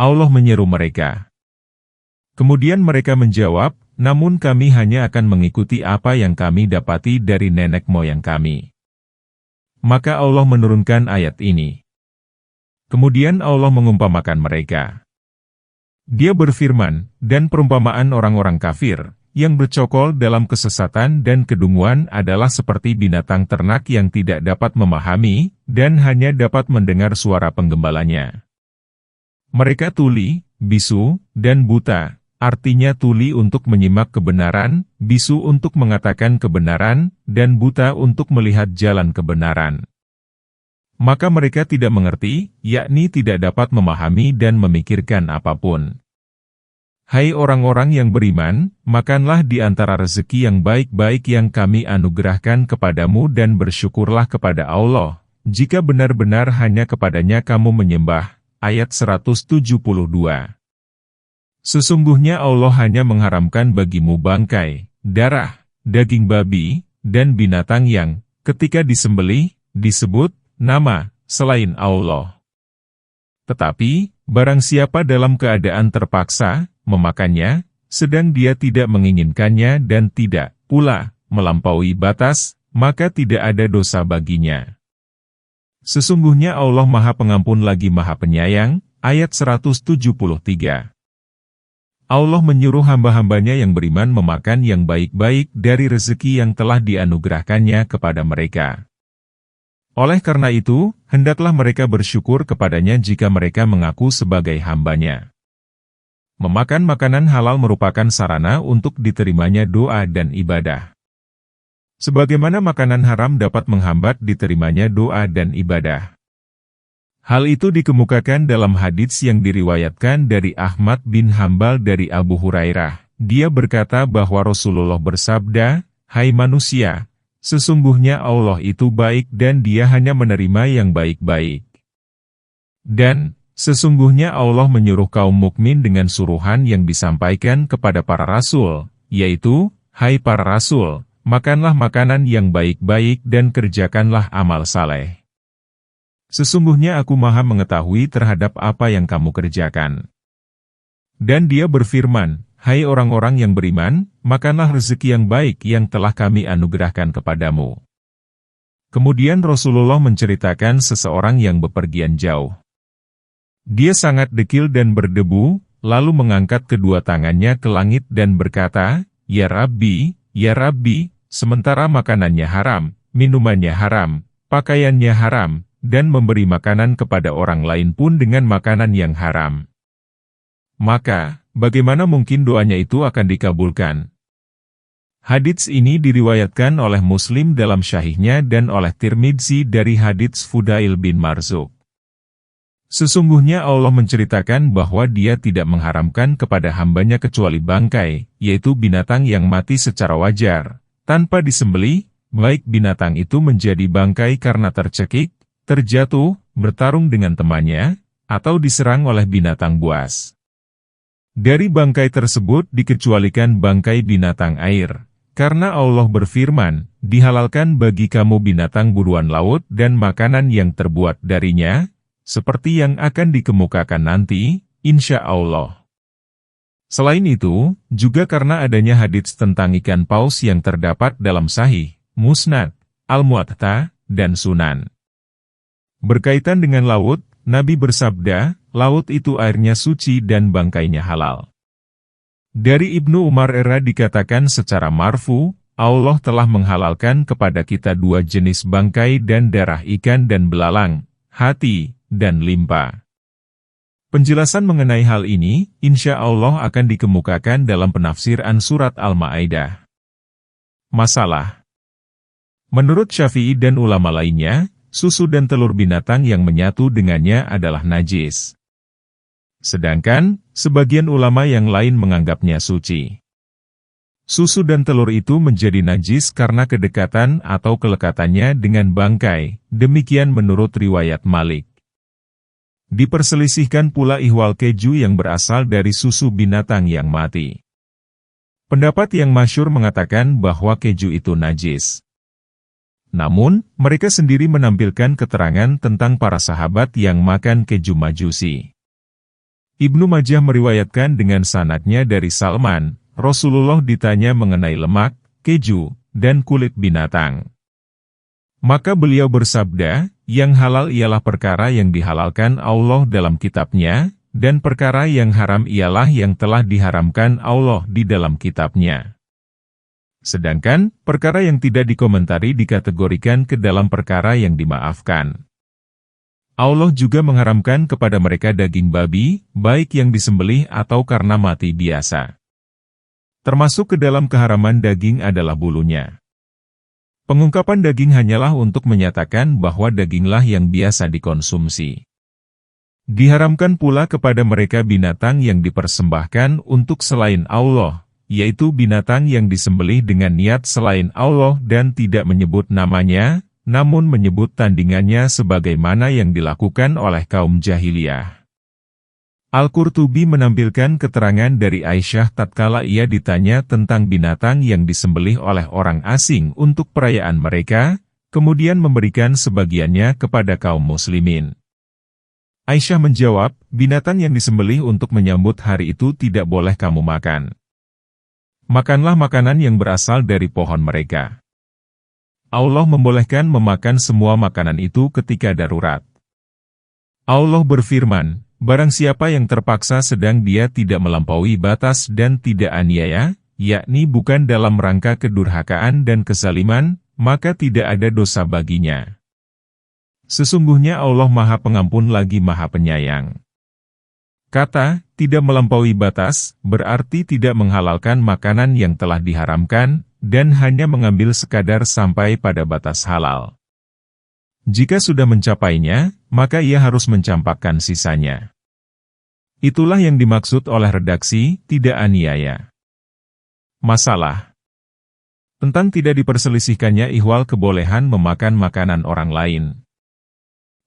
Allah menyeru mereka. Kemudian mereka menjawab, namun kami hanya akan mengikuti apa yang kami dapati dari nenek moyang kami. Maka Allah menurunkan ayat ini. Kemudian Allah mengumpamakan mereka. Dia berfirman, dan perumpamaan orang-orang kafir, yang bercokol dalam kesesatan dan kedunguan adalah seperti binatang ternak yang tidak dapat memahami, dan hanya dapat mendengar suara penggembalanya. Mereka tuli, bisu, dan buta, artinya tuli untuk menyimak kebenaran, bisu untuk mengatakan kebenaran, dan buta untuk melihat jalan kebenaran. Maka mereka tidak mengerti, yakni tidak dapat memahami dan memikirkan apapun. Hai orang-orang yang beriman, makanlah di antara rezeki yang baik-baik yang kami anugerahkan kepadamu dan bersyukurlah kepada Allah, jika benar-benar hanya kepadanya kamu menyembah. Ayat 172. Sesungguhnya Allah hanya mengharamkan bagimu bangkai, darah, daging babi, dan binatang yang, ketika disembelih, disebut nama selain Allah. Tetapi, barang siapa dalam keadaan terpaksa memakannya, sedang dia tidak menginginkannya dan tidak pula melampaui batas, maka tidak ada dosa baginya. Sesungguhnya Allah Maha Pengampun lagi Maha Penyayang. Ayat 173. Allah menyuruh hamba-hambanya yang beriman memakan yang baik-baik dari rezeki yang telah dianugerahkannya kepada mereka. Oleh karena itu, hendaklah mereka bersyukur kepadanya jika mereka mengaku sebagai hambanya. Memakan makanan halal merupakan sarana untuk diterimanya doa dan ibadah. Sebagaimana makanan haram dapat menghambat diterimanya doa dan ibadah. Hal itu dikemukakan dalam hadits yang diriwayatkan dari Ahmad bin Hambal dari Abu Hurairah. Dia berkata bahwa Rasulullah bersabda, "Hai manusia, sesungguhnya Allah itu baik dan Dia hanya menerima yang baik-baik. Dan sesungguhnya Allah menyuruh kaum mukmin dengan suruhan yang disampaikan kepada para rasul, yaitu, hai para rasul, makanlah makanan yang baik-baik dan kerjakanlah amal saleh. Sesungguhnya aku maha mengetahui terhadap apa yang kamu kerjakan." Dan dia berfirman, "Hai orang-orang yang beriman, makanlah rezeki yang baik yang telah kami anugerahkan kepadamu." Kemudian Rasulullah menceritakan seseorang yang bepergian jauh. Dia sangat dekil dan berdebu, lalu mengangkat kedua tangannya ke langit dan berkata, ya Rabbi, sementara makanannya haram, minumannya haram, pakaiannya haram, dan memberi makanan kepada orang lain pun dengan makanan yang haram. Maka, bagaimana mungkin doanya itu akan dikabulkan? Hadits ini diriwayatkan oleh Muslim dalam Syahihnya dan oleh Tirmidzi dari hadits Fudail bin Marzuq. Sesungguhnya Allah menceritakan bahwa Dia tidak mengharamkan kepada hambanya kecuali bangkai, yaitu binatang yang mati secara wajar, tanpa disembelih, baik binatang itu menjadi bangkai karena tercekik, terjatuh, bertarung dengan temannya, atau diserang oleh binatang buas. Dari bangkai tersebut dikecualikan bangkai binatang air, karena Allah berfirman, dihalalkan bagi kamu binatang buruan laut dan makanan yang terbuat darinya, seperti yang akan dikemukakan nanti, insya Allah. Selain itu, juga karena adanya hadits tentang ikan paus yang terdapat dalam Sahih, Musnad, Al-Muwatta, dan Sunan. Berkaitan dengan laut, Nabi bersabda, laut itu airnya suci dan bangkainya halal. Dari Ibnu Umar dikatakan secara marfu, Allah telah menghalalkan kepada kita dua jenis bangkai dan darah ikan dan belalang, hati, dan limpa. Penjelasan mengenai hal ini, insya Allah akan dikemukakan dalam penafsiran surat Al-Ma'idah. Masalah. Menurut Syafi'i dan ulama lainnya, susu dan telur binatang yang menyatu dengannya adalah najis. Sedangkan, sebagian ulama yang lain menganggapnya suci. Susu dan telur itu menjadi najis karena kedekatan atau kelekatannya dengan bangkai, demikian menurut riwayat Malik. Diperselisihkan pula ihwal keju yang berasal dari susu binatang yang mati. Pendapat yang masyhur mengatakan bahwa keju itu najis. Namun, mereka sendiri menampilkan keterangan tentang para sahabat yang makan keju Majusi. Ibnu Majah meriwayatkan dengan sanadnya dari Salman, Rasulullah ditanya mengenai lemak, keju, dan kulit binatang. Maka beliau bersabda, yang halal ialah perkara yang dihalalkan Allah dalam kitabnya, dan perkara yang haram ialah yang telah diharamkan Allah di dalam kitabnya. Sedangkan, perkara yang tidak dikomentari dikategorikan ke dalam perkara yang dimaafkan. Allah juga mengharamkan kepada mereka daging babi, baik yang disembelih atau karena mati biasa. Termasuk ke dalam keharaman daging adalah bulunya. Pengungkapan daging hanyalah untuk menyatakan bahwa daginglah yang biasa dikonsumsi. Diharamkan pula kepada mereka binatang yang dipersembahkan untuk selain Allah, yaitu binatang yang disembelih dengan niat selain Allah dan tidak menyebut namanya, namun menyebut tandingannya sebagaimana yang dilakukan oleh kaum jahiliyah. Al-Qurtubi menampilkan keterangan dari Aisyah tatkala ia ditanya tentang binatang yang disembelih oleh orang asing untuk perayaan mereka, kemudian memberikan sebagiannya kepada kaum muslimin. Aisyah menjawab, binatang yang disembelih untuk menyambut hari itu tidak boleh kamu makan. Makanlah makanan yang berasal dari pohon mereka. Allah membolehkan memakan semua makanan itu ketika darurat. Allah berfirman, barang siapa yang terpaksa sedang dia tidak melampaui batas dan tidak aniaya, yakni bukan dalam rangka kedurhakaan dan kezaliman, maka tidak ada dosa baginya. Sesungguhnya Allah Maha Pengampun lagi Maha Penyayang. Kata, tidak melampaui batas, berarti tidak menghalalkan makanan yang telah diharamkan, dan hanya mengambil sekadar sampai pada batas halal. Jika sudah mencapainya, maka ia harus mencampakkan sisanya. Itulah yang dimaksud oleh redaksi, tidak aniaya. Masalah. Tentang tidak diperselisihkannya ihwal kebolehan memakan makanan orang lain.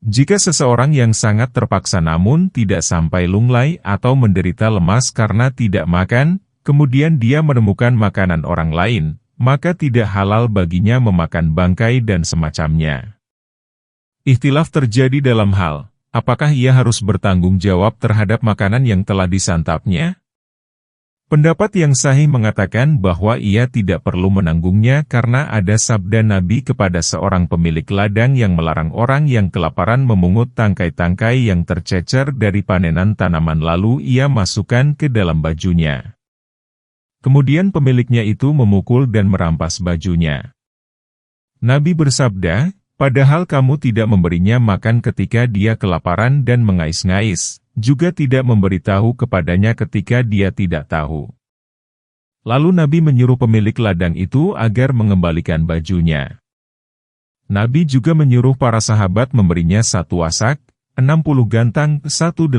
Jika seseorang yang sangat terpaksa namun tidak sampai lunglai atau menderita lemas karena tidak makan, kemudian dia menemukan makanan orang lain, maka tidak halal baginya memakan bangkai dan semacamnya. Ikhtilaf terjadi dalam hal, apakah ia harus bertanggung jawab terhadap makanan yang telah disantapnya? Pendapat yang sahih mengatakan bahwa ia tidak perlu menanggungnya karena ada sabda Nabi kepada seorang pemilik ladang yang melarang orang yang kelaparan memungut tangkai-tangkai yang tercecer dari panenan tanaman lalu ia masukkan ke dalam bajunya. Kemudian pemiliknya itu memukul dan merampas bajunya. Nabi bersabda, Padahal kamu tidak memberinya makan ketika dia kelaparan dan mengais-ngais, juga tidak memberitahu kepadanya ketika dia tidak tahu. Lalu Nabi menyuruh pemilik ladang itu agar mengembalikan bajunya. Nabi juga menyuruh para sahabat memberinya 1 wasak, 60 gantang, 180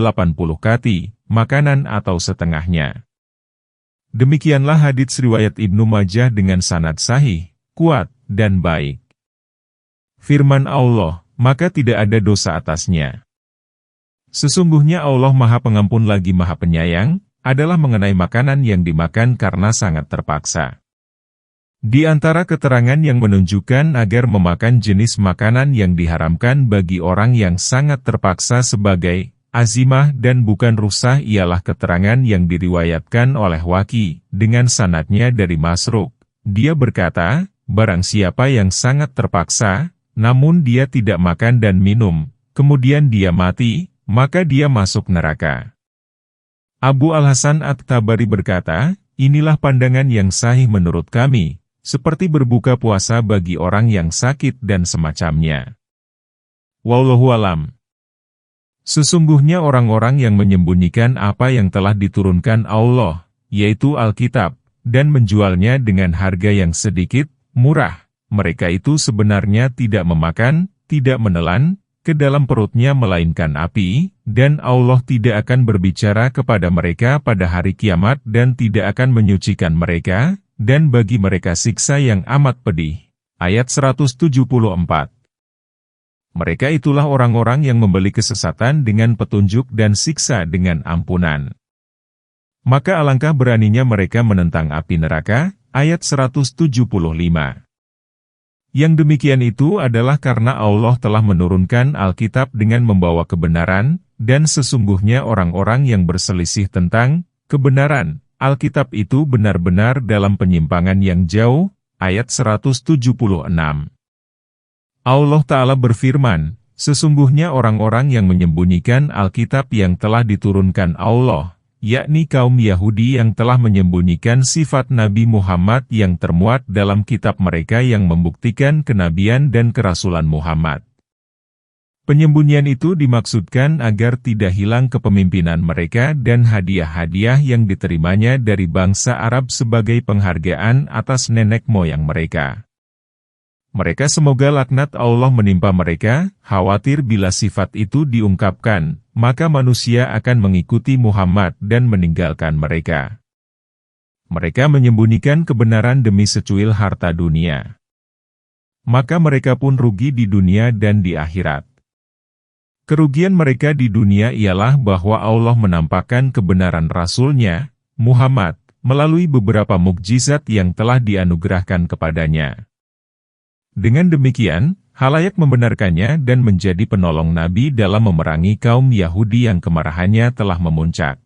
kati, makanan atau setengahnya. Demikianlah hadits riwayat Ibnu Majah dengan sanad sahih, kuat, dan baik. Firman Allah, maka tidak ada dosa atasnya. Sesungguhnya Allah Maha Pengampun lagi Maha Penyayang, adalah mengenai makanan yang dimakan karena sangat terpaksa. Di antara keterangan yang menunjukkan agar memakan jenis makanan yang diharamkan bagi orang yang sangat terpaksa sebagai azimah dan bukan rukhsah ialah keterangan yang diriwayatkan oleh Waki, dengan sanadnya dari Masruq. Dia berkata, barang siapa yang sangat terpaksa, namun dia tidak makan dan minum, kemudian dia mati, maka dia masuk neraka. Abu Al-Hasan At-Tabari berkata, inilah pandangan yang sahih menurut kami, seperti berbuka puasa bagi orang yang sakit dan semacamnya. Wallahu alam. Sesungguhnya orang-orang yang menyembunyikan apa yang telah diturunkan Allah, yaitu Alkitab, dan menjualnya dengan harga yang sedikit, murah, mereka itu sebenarnya tidak memakan, tidak menelan, ke dalam perutnya melainkan api, dan Allah tidak akan berbicara kepada mereka pada hari kiamat dan tidak akan menyucikan mereka, dan bagi mereka siksa yang amat pedih. Ayat 174. Mereka itulah orang-orang yang membeli kesesatan dengan petunjuk dan siksa dengan ampunan. Maka alangkah beraninya mereka menentang api neraka, ayat 175. Yang demikian itu adalah karena Allah telah menurunkan Alkitab dengan membawa kebenaran, dan sesungguhnya orang-orang yang berselisih tentang kebenaran, Alkitab itu benar-benar dalam penyimpangan yang jauh, ayat 176. Allah Ta'ala berfirman, sesungguhnya orang-orang yang menyembunyikan Alkitab yang telah diturunkan Allah, yakni kaum Yahudi yang telah menyembunyikan sifat Nabi Muhammad yang termuat dalam kitab mereka yang membuktikan kenabian dan kerasulan Muhammad. Penyembunyian itu dimaksudkan agar tidak hilang kepemimpinan mereka dan hadiah-hadiah yang diterimanya dari bangsa Arab sebagai penghargaan atas nenek moyang mereka. Mereka semoga laknat Allah menimpa mereka, khawatir bila sifat itu diungkapkan, maka manusia akan mengikuti Muhammad dan meninggalkan mereka. Mereka menyembunyikan kebenaran demi secuil harta dunia. Maka mereka pun rugi di dunia dan di akhirat. Kerugian mereka di dunia ialah bahwa Allah menampakkan kebenaran Rasul-Nya, Muhammad, melalui beberapa mukjizat yang telah dianugerahkan kepadanya. Dengan demikian, khalayak membenarkannya dan menjadi penolong Nabi dalam memerangi kaum Yahudi yang kemarahannya telah memuncak.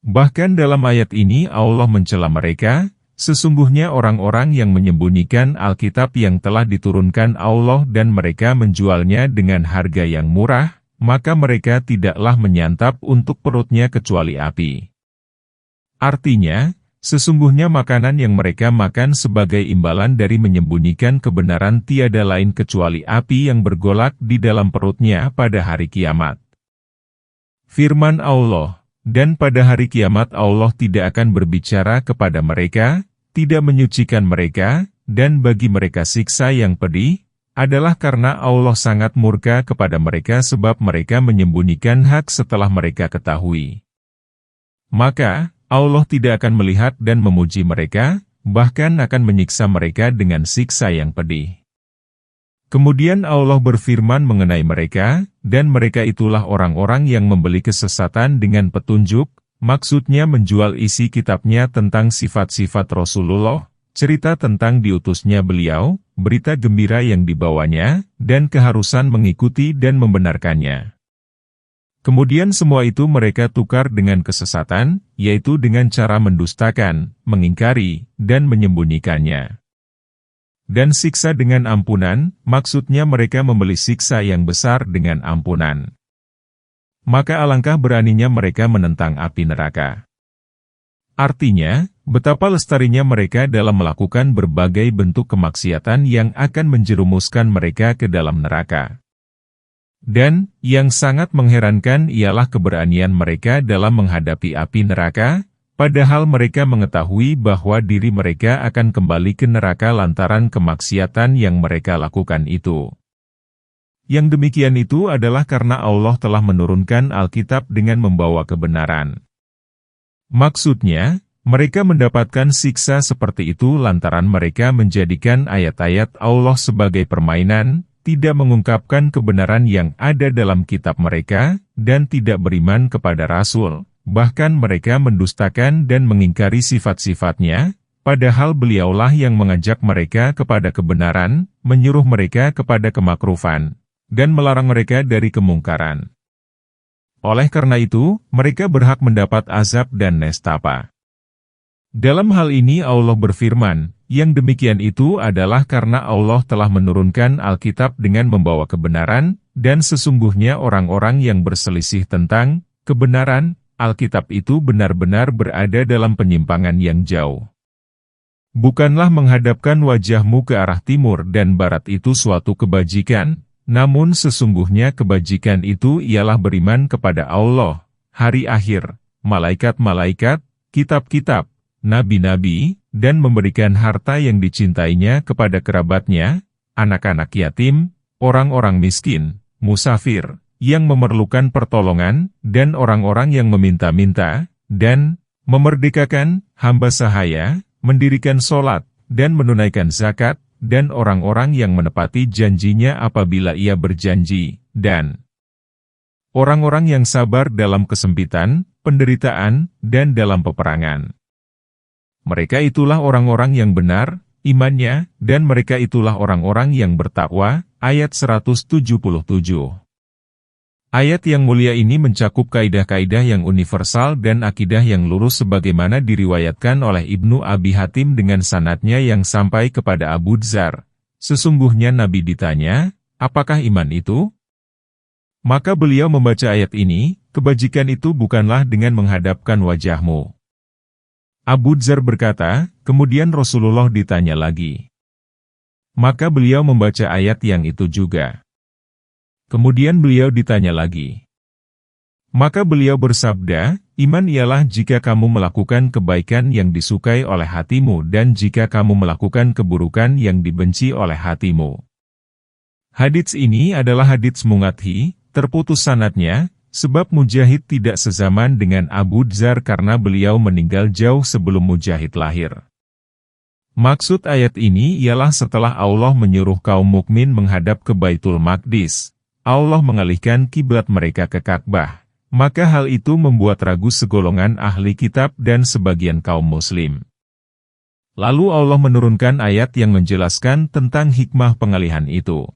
Bahkan dalam ayat ini Allah mencela mereka, sesungguhnya orang-orang yang menyembunyikan Alkitab yang telah diturunkan Allah dan mereka menjualnya dengan harga yang murah, maka mereka tidaklah menyantap untuk perutnya kecuali api. Artinya, sesungguhnya makanan yang mereka makan sebagai imbalan dari menyembunyikan kebenaran tiada lain kecuali api yang bergolak di dalam perutnya pada hari kiamat. Firman Allah, dan pada hari kiamat Allah tidak akan berbicara kepada mereka, tidak menyucikan mereka, dan bagi mereka siksa yang pedih, adalah karena Allah sangat murka kepada mereka sebab mereka menyembunyikan hak setelah mereka ketahui. Maka, Allah tidak akan melihat dan memuji mereka, bahkan akan menyiksa mereka dengan siksa yang pedih. Kemudian Allah berfirman mengenai mereka, dan mereka itulah orang-orang yang membeli kesesatan dengan petunjuk, maksudnya menjual isi kitabnya tentang sifat-sifat Rasulullah, cerita tentang diutusnya beliau, berita gembira yang dibawanya, dan keharusan mengikuti dan membenarkannya. Kemudian semua itu mereka tukar dengan kesesatan, yaitu dengan cara mendustakan, mengingkari, dan menyembunyikannya. Dan siksa dengan ampunan, maksudnya mereka membeli siksa yang besar dengan ampunan. Maka alangkah beraninya mereka menentang api neraka. Artinya, betapa lestarinya mereka dalam melakukan berbagai bentuk kemaksiatan yang akan menjerumuskan mereka ke dalam neraka. Dan, yang sangat mengherankan ialah keberanian mereka dalam menghadapi api neraka, padahal mereka mengetahui bahwa diri mereka akan kembali ke neraka lantaran kemaksiatan yang mereka lakukan itu. Yang demikian itu adalah karena Allah telah menurunkan Alkitab dengan membawa kebenaran. Maksudnya, mereka mendapatkan siksa seperti itu lantaran mereka menjadikan ayat-ayat Allah sebagai permainan, tidak mengungkapkan kebenaran yang ada dalam kitab mereka, dan tidak beriman kepada Rasul. Bahkan mereka mendustakan dan mengingkari sifat-sifatnya, padahal beliaulah yang mengajak mereka kepada kebenaran, menyuruh mereka kepada kemakrufan, dan melarang mereka dari kemungkaran. Oleh karena itu, mereka berhak mendapat azab dan nestapa. Dalam hal ini Allah berfirman, yang demikian itu adalah karena Allah telah menurunkan Alkitab dengan membawa kebenaran, dan sesungguhnya orang-orang yang berselisih tentang kebenaran, Alkitab itu benar-benar berada dalam penyimpangan yang jauh. Bukanlah menghadapkan wajahmu ke arah timur dan barat itu suatu kebajikan, namun sesungguhnya kebajikan itu ialah beriman kepada Allah, hari akhir, malaikat-malaikat, kitab-kitab, nabi-nabi, dan memberikan harta yang dicintainya kepada kerabatnya, anak-anak yatim, orang-orang miskin, musafir, yang memerlukan pertolongan, dan orang-orang yang meminta-minta, dan memerdekakan hamba sahaya, mendirikan sholat, dan menunaikan zakat, dan orang-orang yang menepati janjinya apabila ia berjanji, dan orang-orang yang sabar dalam kesempitan, penderitaan, dan dalam peperangan. Mereka itulah orang-orang yang benar imannya, dan mereka itulah orang-orang yang bertakwa. Ayat 177. Ayat yang mulia ini mencakup kaidah-kaidah yang universal dan akidah yang lurus sebagaimana diriwayatkan oleh Ibnu Abi Hatim dengan sanadnya yang sampai kepada Abu Dzar. Sesungguhnya Nabi ditanya, apakah iman itu? Maka beliau membaca ayat ini, kebajikan itu bukanlah dengan menghadapkan wajahmu. Abu Dzar berkata, kemudian Rasulullah ditanya lagi. Maka beliau membaca ayat yang itu juga. Kemudian beliau ditanya lagi. Maka beliau bersabda, iman ialah jika kamu melakukan kebaikan yang disukai oleh hatimu dan jika kamu melakukan keburukan yang dibenci oleh hatimu. Hadits ini adalah hadits munqati, terputus sanadnya, sebab Mujahid tidak sezaman dengan Abu Dzar karena beliau meninggal jauh sebelum Mujahid lahir. Maksud ayat ini ialah setelah Allah menyuruh kaum mukmin menghadap ke Baitul Maqdis, Allah mengalihkan kiblat mereka ke Ka'bah, maka hal itu membuat ragu segolongan ahli kitab dan sebagian kaum muslim. Lalu Allah menurunkan ayat yang menjelaskan tentang hikmah pengalihan itu.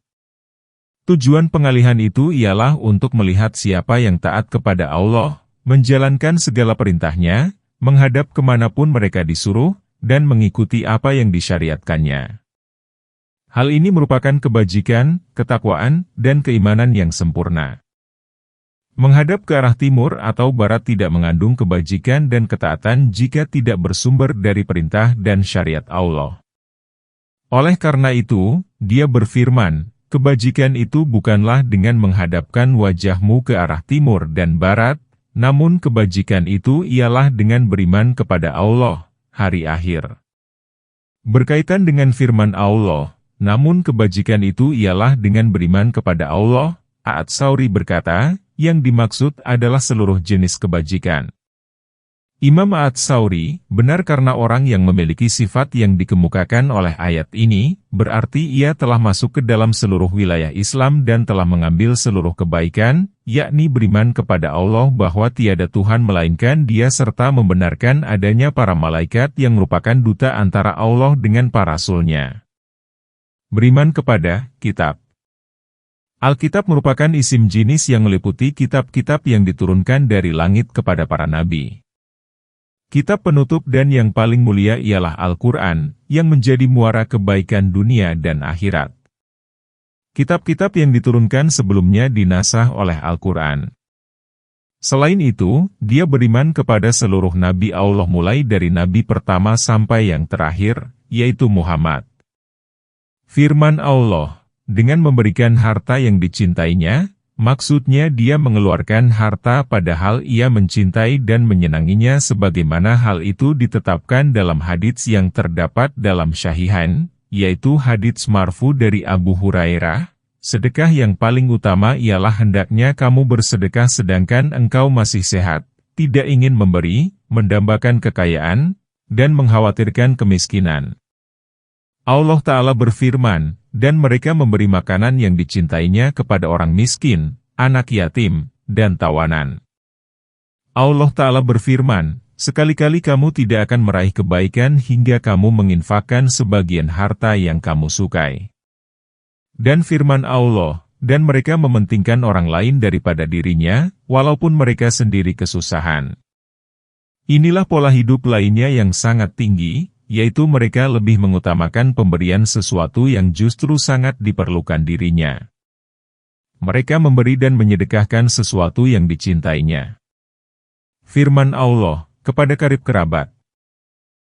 Tujuan pengalihan itu ialah untuk melihat siapa yang taat kepada Allah, menjalankan segala perintahnya, menghadap kemanapun mereka disuruh, dan mengikuti apa yang disyariatkannya. Hal ini merupakan kebajikan, ketakwaan, dan keimanan yang sempurna. Menghadap ke arah timur atau barat tidak mengandung kebajikan dan ketaatan jika tidak bersumber dari perintah dan syariat Allah. Oleh karena itu, Dia berfirman, kebajikan itu bukanlah dengan menghadapkan wajahmu ke arah timur dan barat, namun kebajikan itu ialah dengan beriman kepada Allah, hari akhir. Berkaitan dengan firman Allah, namun kebajikan itu ialah dengan beriman kepada Allah, At-Tsauri berkata, yang dimaksud adalah seluruh jenis kebajikan. Imam At-Tsauri, benar karena orang yang memiliki sifat yang dikemukakan oleh ayat ini, berarti ia telah masuk ke dalam seluruh wilayah Islam dan telah mengambil seluruh kebaikan, yakni beriman kepada Allah bahwa tiada Tuhan melainkan Dia serta membenarkan adanya para malaikat yang merupakan duta antara Allah dengan para rasul-Nya. Beriman kepada kitab. Alkitab merupakan isim jinis yang meliputi kitab-kitab yang diturunkan dari langit kepada para nabi. Kitab penutup dan yang paling mulia ialah Al-Quran, yang menjadi muara kebaikan dunia dan akhirat. Kitab-kitab yang diturunkan sebelumnya dinasah oleh Al-Quran. Selain itu, dia beriman kepada seluruh nabi Allah mulai dari nabi pertama sampai yang terakhir, yaitu Muhammad. Firman Allah, dengan memberikan harta yang dicintainya, maksudnya dia mengeluarkan harta padahal ia mencintai dan menyenanginya sebagaimana hal itu ditetapkan dalam hadits yang terdapat dalam Syahihain, yaitu hadits marfu dari Abu Hurairah. Sedekah yang paling utama ialah hendaknya kamu bersedekah sedangkan engkau masih sehat, tidak ingin memberi, mendambakan kekayaan, dan mengkhawatirkan kemiskinan. Allah Ta'ala berfirman, dan mereka memberi makanan yang dicintainya kepada orang miskin, anak yatim, dan tawanan. Allah Ta'ala berfirman, sekali-kali kamu tidak akan meraih kebaikan hingga kamu menginfakkan sebagian harta yang kamu sukai. Dan firman Allah, dan mereka mementingkan orang lain daripada dirinya, walaupun mereka sendiri kesusahan. Inilah pola hidup lainnya yang sangat tinggi, yaitu mereka lebih mengutamakan pemberian sesuatu yang justru sangat diperlukan dirinya. Mereka memberi dan menyedekahkan sesuatu yang dicintainya. Firman Allah, kepada karib kerabat,